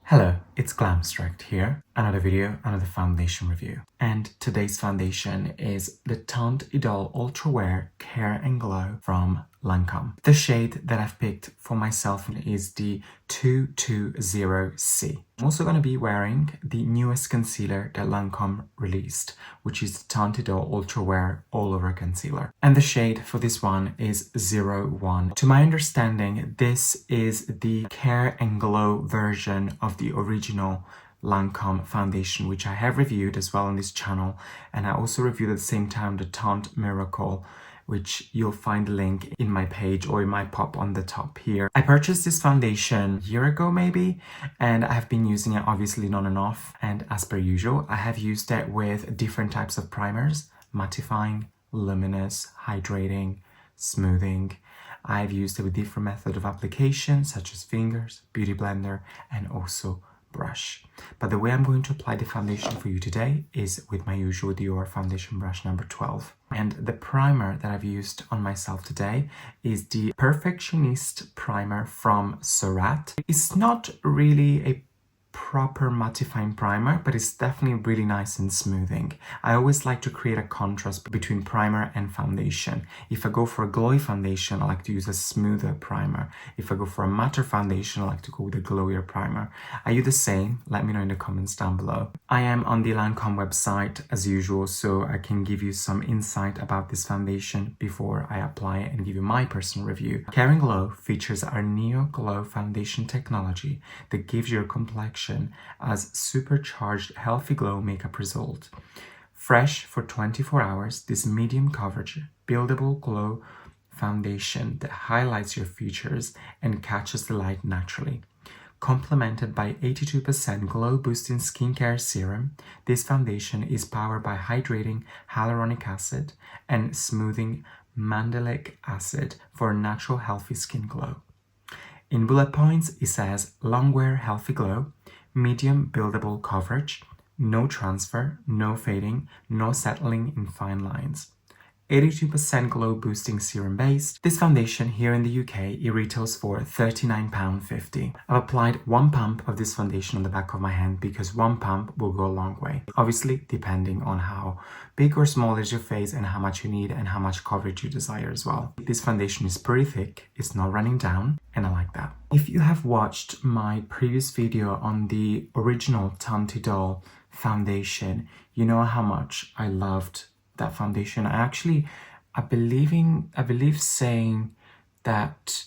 Hello, it's Glamstract here, another video, another foundation review. And today's foundation is the Teint Idole Ultra Wear Care and Glow from Lancôme. The shade that I've picked for myself is the 220C. I'm also going to be wearing the newest concealer that Lancôme released, which is the Teint Idole Ultra Wear All Over Concealer. And the shade for this one is 01. To my understanding, this is the Care and Glow version of the original Lancôme foundation, which I have reviewed as well on this channel, and I also reviewed at the same time the Teint Miracle, which you'll find the link in my page or it might pop on the top here. I purchased this foundation a year ago maybe, and I have been using it obviously on and off, and as per usual I have used it with different types of primers: mattifying, luminous, hydrating, smoothing. I've used it with different methods of application such as fingers, beauty blender, and also brush. But the way I'm going to apply the foundation for you today is with my usual Dior foundation brush number 12. And the primer that I've used on myself today is the Perfectionniste primer from Surratt. It's not really a proper mattifying primer, but it's definitely really nice and smoothing. I always like to create a contrast between primer and foundation. If I go for a glowy foundation, I like to use a smoother primer. If I go for a matter foundation, I like to go with a glowier primer. Are you the same? Let me know in the comments down below. I am on the Lancôme website as usual, so I can give you some insight about this foundation before I apply it and give you my personal review. Care and Glow features our Neo Glow foundation technology that gives your complexion as supercharged healthy glow makeup result. Fresh for 24 hours, this medium coverage, buildable glow foundation that highlights your features and catches the light naturally. Complemented by 82% glow boosting skincare serum, this foundation is powered by hydrating hyaluronic acid and smoothing mandelic acid for a natural healthy skin glow. In bullet points, it says long wear healthy glow, medium buildable coverage, no transfer, no fading, no settling in fine lines. 82% glow boosting serum base. This foundation here in the UK, it retails for £39.50. I've applied one pump of this foundation on the back of my hand because one pump will go a long way. Obviously, depending on how big or small is your face and how much you need and how much coverage you desire as well. This foundation is pretty thick, it's not running down, and I like that. If you have watched my previous video on the original Teint Idole foundation, you know how much I loved that foundation. I believe saying that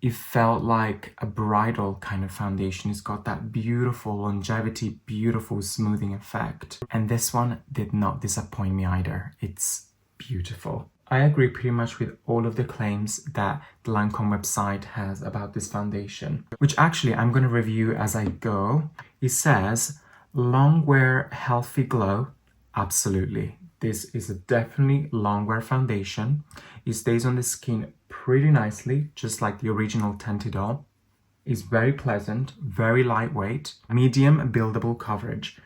it felt like a bridal kind of foundation. It's got that beautiful longevity, beautiful smoothing effect. And this one did not disappoint me either. It's beautiful. I agree pretty much with all of the claims that the Lancôme website has about this foundation, which actually I'm going to review as I go. It says, long wear healthy glow. Absolutely. This is a definitely long wear foundation. It stays on the skin pretty nicely, just like the original Teint Idole. It's very pleasant, very lightweight, medium buildable coverage.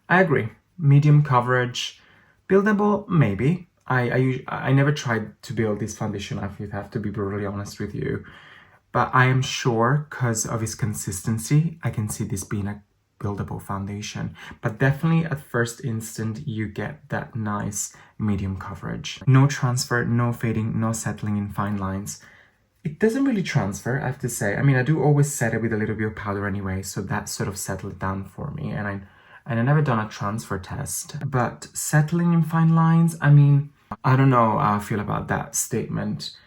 I agree. Medium coverage, buildable, maybe. I never tried to build this foundation, I have to be brutally honest with you. But I am sure, because of its consistency, I can see this being a buildable foundation. But definitely at first instant you get that nice medium coverage. No transfer, no fading, no settling in fine lines. It doesn't really transfer, I have to say. I mean, I do always set it with a little bit of powder anyway, so that sort of settled down for me, and I never done a transfer test. But settling in fine lines, I mean, I don't know how I feel about that statement.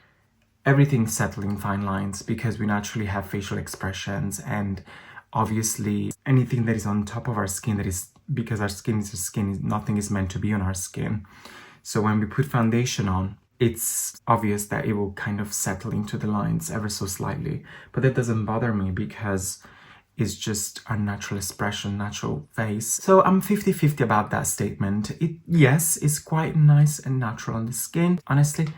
Everything's settling in fine lines because we naturally have facial expressions, and obviously anything that is on top of our skin, that is because our skin is our skin, nothing is meant to be on our skin. So when we put foundation on, it's obvious that it will kind of settle into the lines ever so slightly, but that doesn't bother me because it's just our natural expression, natural face. So I'm 50-50 about that statement. Yes, it's quite nice and natural on the skin. Honestly,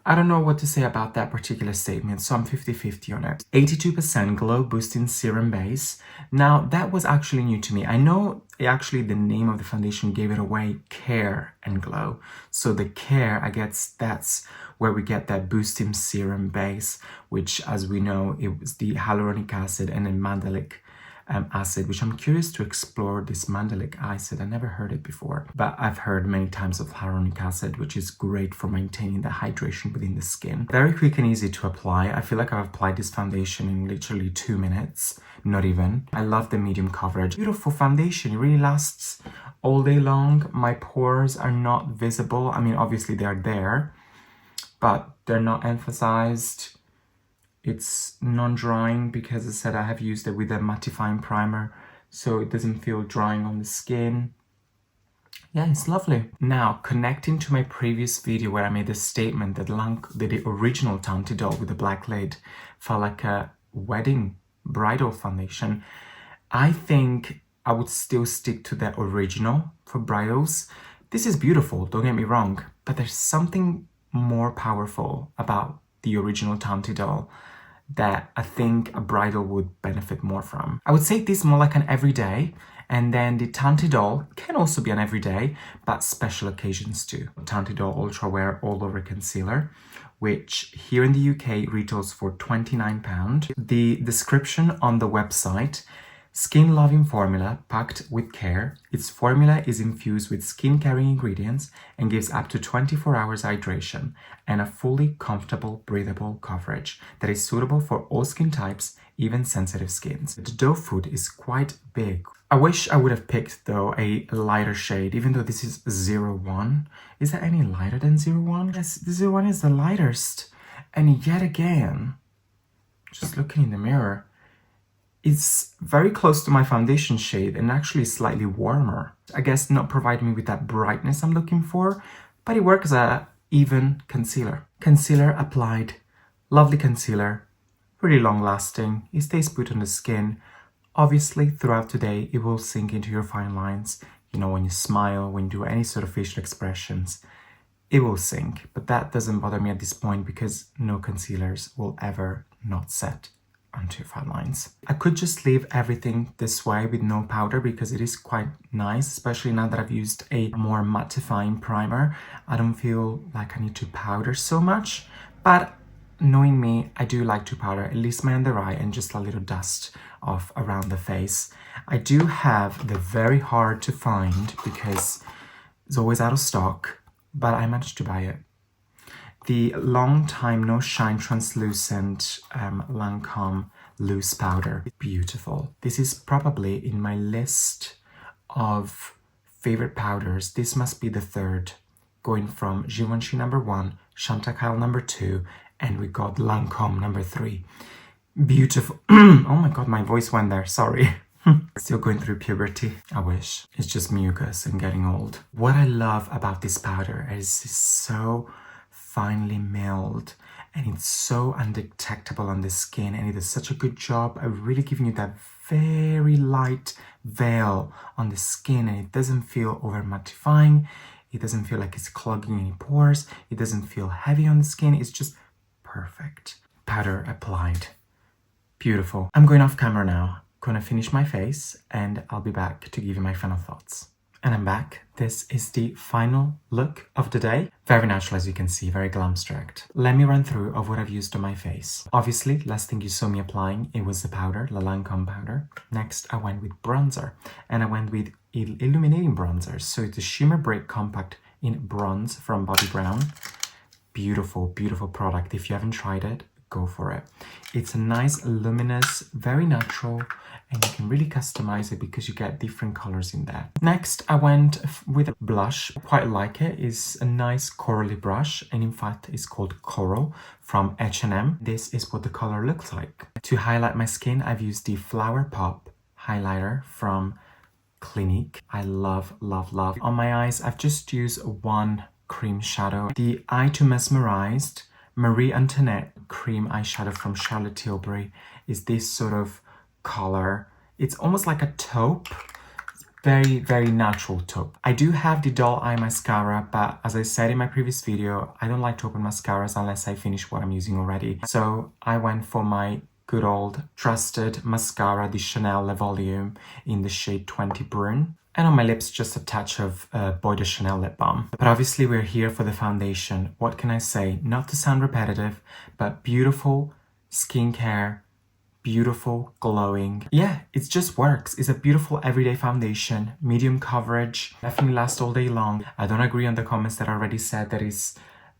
I don't know what to say about that particular statement, so I'm 50-50 on it. 82% glow boosting serum base. Now, that was actually new to me. I know actually the name of the foundation gave it away, Care and Glow. So the Care, I guess that's where we get that boosting serum base, which as we know, it was the hyaluronic acid and then mandelic acid, which I'm curious to explore. This mandelic acid, I never heard it before, but I've heard many times of hyaluronic acid, which is great for maintaining the hydration within the skin. Very quick and easy to apply. I feel like I've applied this foundation in literally 2 minutes, not even. I love the medium coverage. Beautiful foundation. It really lasts all day long. My pores are not visible. I mean, obviously they are there, but they're not emphasized. It's non-drying because, as I said, I have used it with a mattifying primer, so it doesn't feel drying on the skin. Yeah, it's lovely. Now, connecting to my previous video where I made the statement that the original Teint Idole with the black lid felt like a wedding bridal foundation, I think I would still stick to the original for bridals. This is beautiful, don't get me wrong, but there's something more powerful about the original Teint Idole that I think a bridal would benefit more from. I would say this more like an everyday, and then the Teint Idole can also be an everyday, but special occasions too. Teint Idole Ultra Wear All Over Concealer, which here in the UK retails for £29. The description on the website: skin-loving formula packed with care. Its formula is infused with skin-caring ingredients and gives up to 24 hours hydration and a fully comfortable, breathable coverage that is suitable for all skin types, even sensitive skins. The doe foot is quite big. I wish I would have picked, though, a lighter shade, even though this is 01. Is there any lighter than 01? Yes, the 01 is the lightest. And yet again, just looking in the mirror, it's very close to my foundation shade and actually slightly warmer. I guess not providing me with that brightness I'm looking for, but it works as an even concealer. Concealer applied, lovely concealer, pretty long lasting. It stays put on the skin. Obviously, throughout the day, it will sink into your fine lines. You know, when you smile, when you do any sort of facial expressions, it will sink. But that doesn't bother me at this point because no concealers will ever not set onto your fine lines. I could just leave everything this way with no powder because it is quite nice, especially now that I've used a more mattifying primer. I don't feel like I need to powder so much, but knowing me, I do like to powder at least my under eye and just a little dust off around the face. I do have the very hard to find because it's always out of stock, but I managed to buy it. The long time no shine translucent Lancôme loose powder. Beautiful. This is probably in my list of favorite powders. This must be the third, going from Givenchy number 1, Chantecaille number 2, and we got Lancôme number 3. Beautiful. Oh my god, my voice went there, sorry. Still going through puberty. I wish. It's just mucus and getting old. What I love about this powder is it's so finely milled and it's so undetectable on the skin, and it does such a good job of really giving you that very light veil on the skin, and it doesn't feel over mattifying. It doesn't feel like it's clogging any pores. It doesn't feel heavy on the skin. It's just perfect. Powder applied. Beautiful. I'm going off camera now. Gonna finish my face and I'll be back to give you my final thoughts. And I'm back. This is the final look of the day. Very natural, as you can see, very Glamstract. Let me run through of what I've used on my face. Obviously, last thing you saw me applying, it was the powder, the Lancôme powder. Next, I went with bronzer, and I went with illuminating bronzers. So it's a Shimmer Break Compact in bronze from Bobbi Brown. Beautiful, beautiful product. If you haven't tried it, go for it. It's a nice, luminous, very natural, and you can really customize it because you get different colors in there. Next, I went with a blush. I quite like it. It's a nice corally brush, and in fact, it's called Coral from H&M. This is what the color looks like. To highlight my skin, I've used the Flower Pop highlighter from Clinique. I love, love, love. On my eyes, I've just used one cream shadow. The Eye to Mesmerized Marie Antoinette cream eyeshadow from Charlotte Tilbury is this sort of color. It's almost like a taupe, very, very natural taupe. I do have the Doll Eye mascara, but as I said in my previous video, I don't like to open mascaras unless I finish what I'm using already. So I went for my good old trusted mascara, the Chanel Le Volume in the shade 20 Brun. And on my lips, just a touch of Boy de Chanel lip balm. But obviously we're here for the foundation. What can I say? Not to sound repetitive, but beautiful skincare beautiful, glowing. Yeah, it just works. It's a beautiful everyday foundation, medium coverage, definitely lasts all day long. I don't agree on the comments that already said that it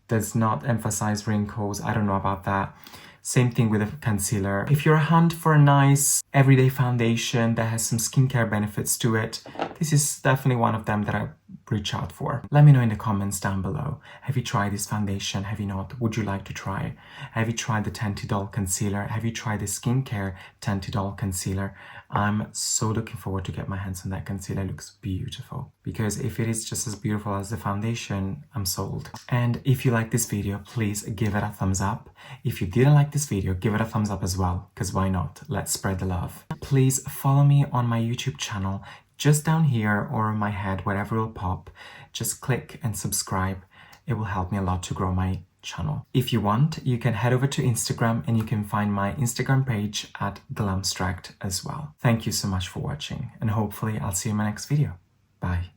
does not emphasize wrinkles. I don't know about that. Same thing with a concealer. If you're a hunt for a nice everyday foundation that has some skincare benefits to it, this is definitely one of them that I reach out for. Let me know in the comments down below. Have you tried this foundation? Have you not? Would you like to try? Have you tried the Teint Idole concealer? Have you tried the skincare Teint Idole concealer? I'm so looking forward to get my hands on that concealer. It looks beautiful. Because if it is just as beautiful as the foundation, I'm sold. And if you like this video, please give it a thumbs up. If you didn't like this video, give it a thumbs up as well, because why not? Let's spread the love. Please follow me on my YouTube channel, just down here or on my head, wherever will pop. Just click and subscribe. It will help me a lot to grow my channel. If you want, you can head over to Instagram and you can find my Instagram page at Glamstract as well. Thank you so much for watching, and hopefully I'll see you in my next video. Bye.